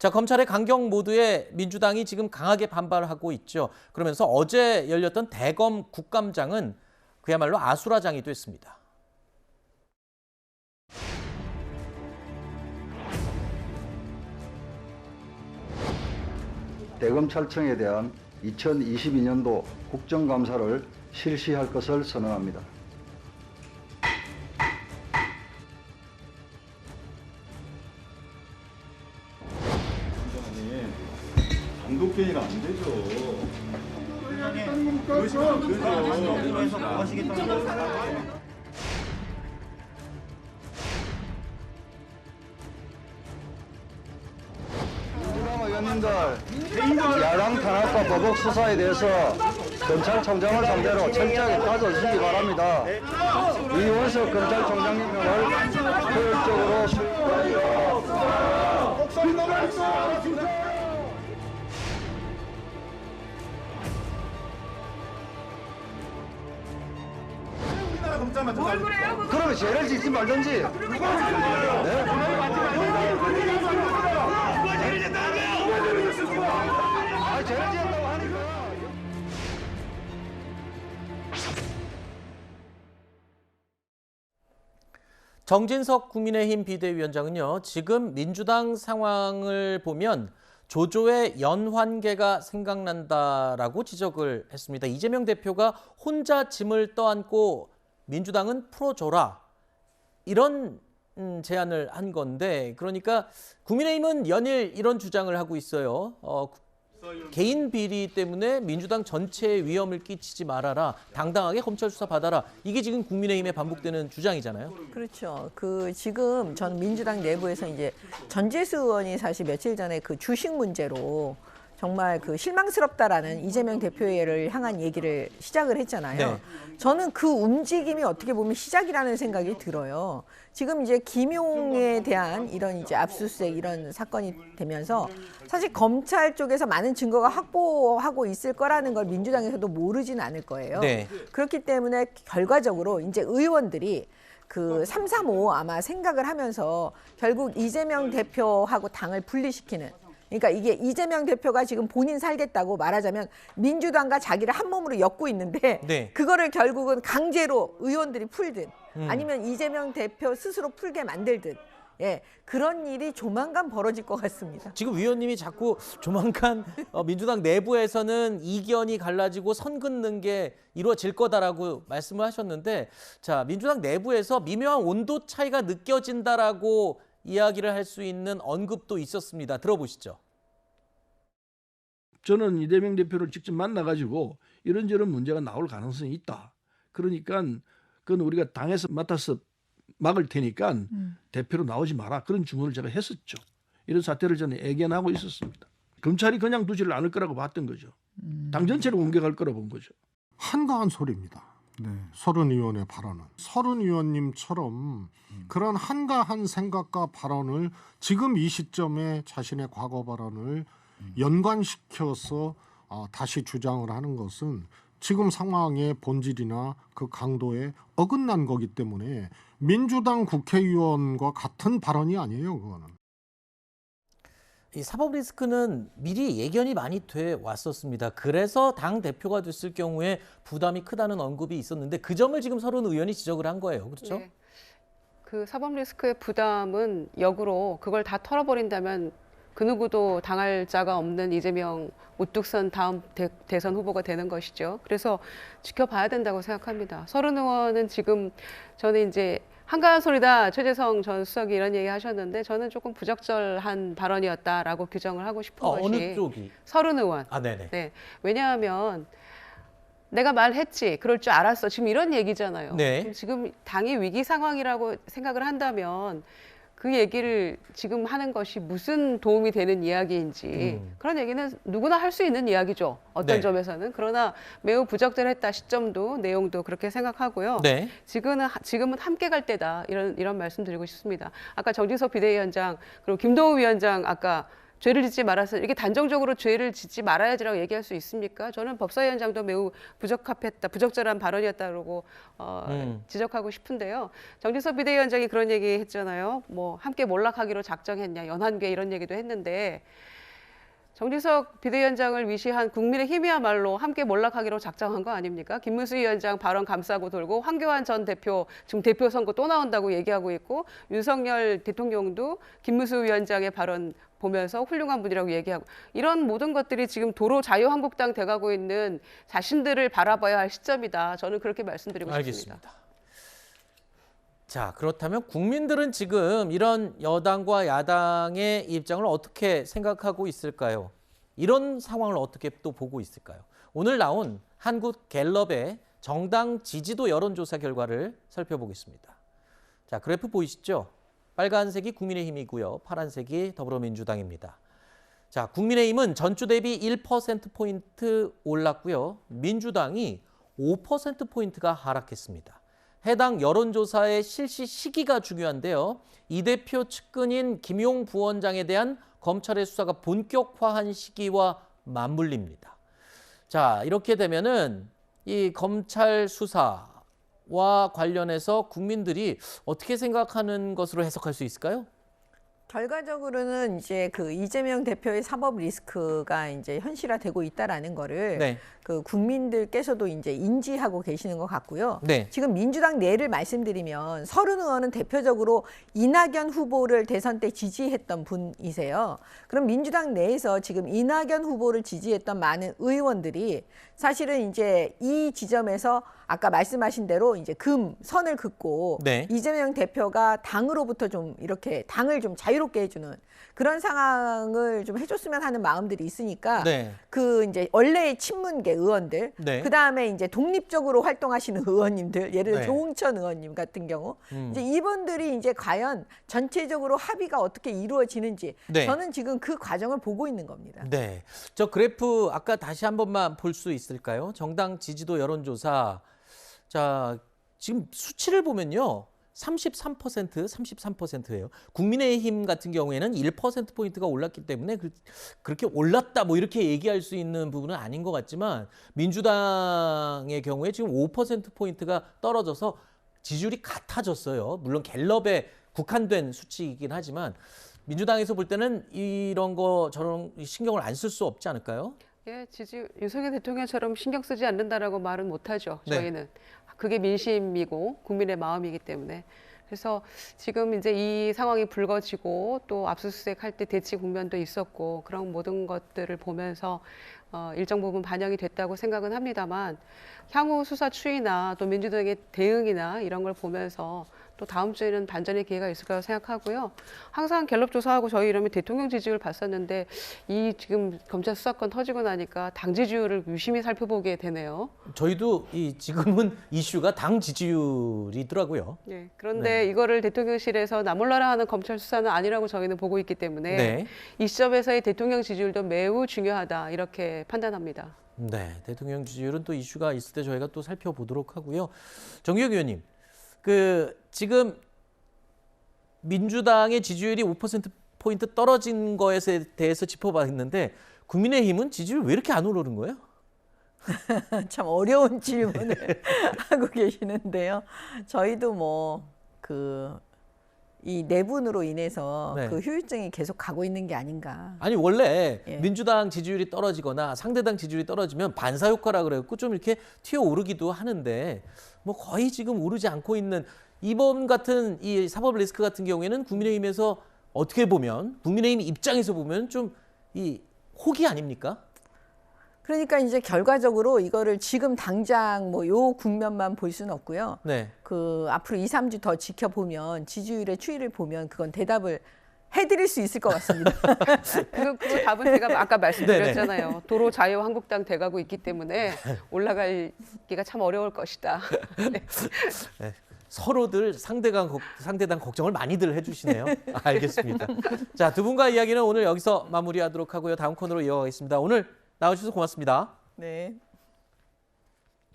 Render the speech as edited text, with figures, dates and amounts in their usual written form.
자, 검찰의 강경 모드에 민주당이 지금 강하게 반발하고 있죠. 그러면서 어제 열렸던 대검 국감장은 그야말로 아수라장이 됐습니다. 대검찰청에 대한 2022년도 국정감사를 실시할 것을 선언합니다. 단독회의가 안 되죠. 그러시면 안 되죠. 뭐 하시겠다는 거예요? 민주당 의원님들, 야당 탄압과 보복 수사에 대해서 검찰총장을 상대로 철저하게 따져주시기 바랍니다. 이원석 검찰총장님을 효율적으로 그러면 죄를 짓지 말든지. 네? 아, 죄를 지었다고 하니까. 정진석 국민의힘 비대위원장은요, 지금 민주당 상황을 보면 조조의 연환계가 생각난다라고 지적을 했습니다. 이재명 대표가 혼자 짐을 떠안고 민주당은 풀어줘라, 이런 제안을 한 건데, 그러니까 국민의힘은 연일 이런 주장을 하고 있어요. 개인 비리 때문에 민주당 전체에 위험을 끼치지 말아라, 당당하게 검찰 수사 받아라, 이게 지금 국민의힘에 반복되는 주장이잖아요. 그렇죠. 지금 전 민주당 내부에서 이제 전재수 의원이 사실 며칠 전에 그 주식 문제로 정말 실망스럽다라는 이재명 대표를 향한 얘기를 시작을 했잖아요. 네. 저는 그 움직임이 어떻게 보면 시작이라는 생각이 들어요. 지금 이제 김용에 대한 이런 이제 압수수색 이런 사건이 되면서 사실 검찰 쪽에서 많은 증거가 확보하고 있을 거라는 걸 민주당에서도 모르지는 않을 거예요. 네. 그렇기 때문에 결과적으로 이제 의원들이 335 아마 생각을 하면서 결국 이재명 대표하고 당을 분리시키는, 그러니까 이게 이재명 대표가 지금 본인 살겠다고 말하자면 민주당과 자기를 한 몸으로 엮고 있는데, 네. 그거를 결국은 강제로 의원들이 풀든 아니면 이재명 대표 스스로 풀게 만들든, 예, 그런 일이 조만간 벌어질 것 같습니다. 지금 위원님이 자꾸 조만간 민주당 내부에서는 이견이 갈라지고 선 긋는 게 이루어질 거다라고 말씀을 하셨는데, 자, 민주당 내부에서 미묘한 온도 차이가 느껴진다라고 이야기를 할 수 있는 언급도 있었습니다. 들어보시죠. 저는 이재명 대표를 직접 만나가지고 이런저런 문제가 나올 가능성이 있다. 그러니까 그건 우리가 당에서 맡아서 막을 테니까 대표로 나오지 마라. 그런 주문을 제가 했었죠. 이런 사태를 저는 예견하고 있었습니다. 검찰이 그냥 두지를 않을 거라고 봤던 거죠. 당 전체를 공격할 거라고 본 거죠. 한가한 소리입니다. 네, 서른 의원의 발언은 서른 의원님처럼 그런 한가한 생각과 발언을 지금 이 시점에 자신의 과거 발언을 연관시켜서 다시 주장을 하는 것은 지금 상황의 본질이나 그 강도에 어긋난 거기 때문에 민주당 국회의원과 같은 발언이 아니에요, 그거는. 이 사법 리스크는 미리 예견이 많이 돼 왔었습니다. 그래서 당 대표가 됐을 경우에 부담이 크다는 언급이 있었는데, 그 점을 지금 서른 의원이 지적을 한 거예요. 그렇죠? 네. 그 사법 리스크의 부담은 역으로 그걸 다 털어버린다면 그 누구도 당할 자가 없는 이재명 우뚝선 다음 대선 후보가 되는 것이죠. 그래서 지켜봐야 된다고 생각합니다. 서른 의원은 지금 저는 이제 한가한 소리다, 최재성 전 수석이 이런 얘기 하셨는데, 저는 조금 부적절한 발언이었다라고 규정을 하고 싶은 것이. 어느 쪽이? 서른 의원. 아, 네네. 네. 왜냐하면 내가 말했지, 그럴 줄 알았어, 지금 이런 얘기잖아요. 네. 지금 당이 위기 상황이라고 생각을 한다면 그 얘기를 지금 하는 것이 무슨 도움이 되는 이야기인지, 그런 얘기는 누구나 할 수 있는 이야기죠. 어떤 네. 점에서는. 그러나 매우 부적절했다, 시점도 내용도 그렇게 생각하고요. 네. 지금은 함께 갈 때다, 이런 말씀 드리고 싶습니다. 아까 정진석 비대위원장 그리고 김동우 위원장 아까 죄를 짓지 말았어. 이렇게 단정적으로 죄를 짓지 말아야지라고 얘기할 수 있습니까? 저는 법사위원장도 매우 부적절한 발언이었다고 지적하고 싶은데요. 정진석 비대위원장이 그런 얘기 했잖아요. 뭐 함께 몰락하기로 작정했냐, 연한계 이런 얘기도 했는데 정진석 비대위원장을 위시한 국민의힘이야말로 함께 몰락하기로 작정한 거 아닙니까? 김문수 위원장 발언 감싸고 돌고 황교안 전 대표 지금 대표 선거 또 나온다고 얘기하고 있고 윤석열 대통령도 김문수 위원장의 발언 보면서 훌륭한 분이라고 얘기하고 이런 모든 것들이 지금 도로 자유한국당 돼가고 있는 자신들을 바라봐야 할 시점이다. 저는 그렇게 말씀드리고 싶습니다. 알겠습니다. 자, 그렇다면 국민들은 지금 이런 여당과 야당의 입장을 어떻게 생각하고 있을까요? 이런 상황을 어떻게 또 보고 있을까요? 오늘 나온 한국갤럽의 정당 지지도 여론조사 결과를 살펴보겠습니다. 자, 그래프 보이시죠? 빨간색이 국민의힘이고요. 파란색이 더불어민주당입니다. 자, 국민의힘은 전주 대비 1%포인트 올랐고요. 민주당이 5%포인트가 하락했습니다. 해당 여론조사의 실시 시기가 중요한데요. 이 대표 측근인 김용 부원장에 대한 검찰의 수사가 본격화한 시기와 맞물립니다. 자, 이렇게 되면은 이 검찰 수사와 관련해서 국민들이 어떻게 생각하는 것으로 해석할 수 있을까요? 결과적으로는 이제 그 이재명 대표의 사법 리스크가 이제 현실화되고 있다라는 거를 네. 그 국민들께서도 이제 인지하고 계시는 것 같고요. 네. 지금 민주당 내를 말씀드리면 서른 의원은 대표적으로 이낙연 후보를 대선 때 지지했던 분이세요. 그럼 민주당 내에서 지금 이낙연 후보를 지지했던 많은 의원들이 사실은 이제 이 지점에서 아까 말씀하신 대로 이제 선을 긋고 네. 이재명 대표가 당으로부터 좀 이렇게 당을 좀 자유롭게 해주는 그런 상황을 좀 해줬으면 하는 마음들이 있으니까 네. 그 이제 원래의 친문계 의원들, 네. 그 다음에 이제 독립적으로 활동하시는 의원님들, 예를 들어 네. 조응천 의원님 같은 경우, 이제 이분들이 이제 과연 전체적으로 합의가 어떻게 이루어지는지 네. 저는 지금 그 과정을 보고 있는 겁니다. 네. 저 그래프 아까 다시 한 번만 볼 수 있을까요? 정당 지지도 여론조사. 자, 지금 수치를 보면요. 33%예요. 국민의힘 같은 경우에는 1%포인트가 올랐기 때문에 그렇게 올랐다 뭐 이렇게 얘기할 수 있는 부분은 아닌 것 같지만 민주당의 경우에 지금 5%포인트가 떨어져서 지지율이 같아졌어요. 물론 갤럽에 국한된 수치이긴 하지만 민주당에서 볼 때는 이런 거 저런 신경을 안 쓸 수 없지 않을까요? 예, 윤석열 대통령처럼 신경 쓰지 않는다라고 말은 못하죠. 네. 저희는. 그게 민심이고 국민의 마음이기 때문에. 그래서 지금 이제 이 상황이 불거지고 또 압수수색 할 때 대치 국면도 있었고 그런 모든 것들을 보면서 일정 부분 반영이 됐다고 생각은 합니다만 향후 수사 추이나 또 민주당의 대응이나 이런 걸 보면서 또 다음 주에는 반전의 기회가 있을 거라고 생각하고요. 항상 갤럽 조사하고 저희 이러면 대통령 지지율 봤었는데 이 지금 검찰 수사권 터지고 나니까 당 지지율을 유심히 살펴보게 되네요. 저희도 지금은 이슈가 당 지지율이더라고요. 네, 그런데 이거를 대통령실에서 나 몰라라 하는 검찰 수사는 아니라고 저희는 보고 있기 때문에 네. 이 시점에서의 대통령 지지율도 매우 중요하다 이렇게 판단합니다. 네, 대통령 지지율은 또 이슈가 있을 때 저희가 또 살펴보도록 하고요. 정기혁 의원님, 지금 민주당의 지지율이 5%포인트 떨어진 거에 대해서 짚어봤는데 국민의힘은 지지율 왜 이렇게 안 오르는 거예요? 참 어려운 질문을 하고 계시는데요. 저희도 이 내분으로 인해서 네. 그 후유증이 계속 가고 있는 게 아닌가. 아니 원래 예. 민주당 지지율이 떨어지거나 상대당 지지율이 떨어지면 반사 효과라 그래갖고 좀 이렇게 튀어 오르기도 하는데 뭐 거의 지금 오르지 않고 있는 이번 같은 이 사법 리스크 같은 경우에는 국민의힘에서 어떻게 보면 국민의힘 입장에서 보면 좀 이 혹이 아닙니까? 그러니까 이제 결과적으로 이거를 지금 당장 요 국면만 볼 수는 없고요. 네. 앞으로 2, 3주 더 지켜보면 지지율의 추이를 보면 그건 대답을 해드릴 수 있을 것 같습니다. 그 답은 제가 아까 말씀드렸잖아요. 도로 자유한국당 돼가고 있기 때문에 올라가기가 참 어려울 것이다. 네. 네. 서로들 상대당 걱정을 많이들 해주시네요. 알겠습니다. 자, 두 분과 이야기는 오늘 여기서 마무리하도록 하고요. 다음 코너로 이어가겠습니다. 오늘 나와주셔서 고맙습니다. 네.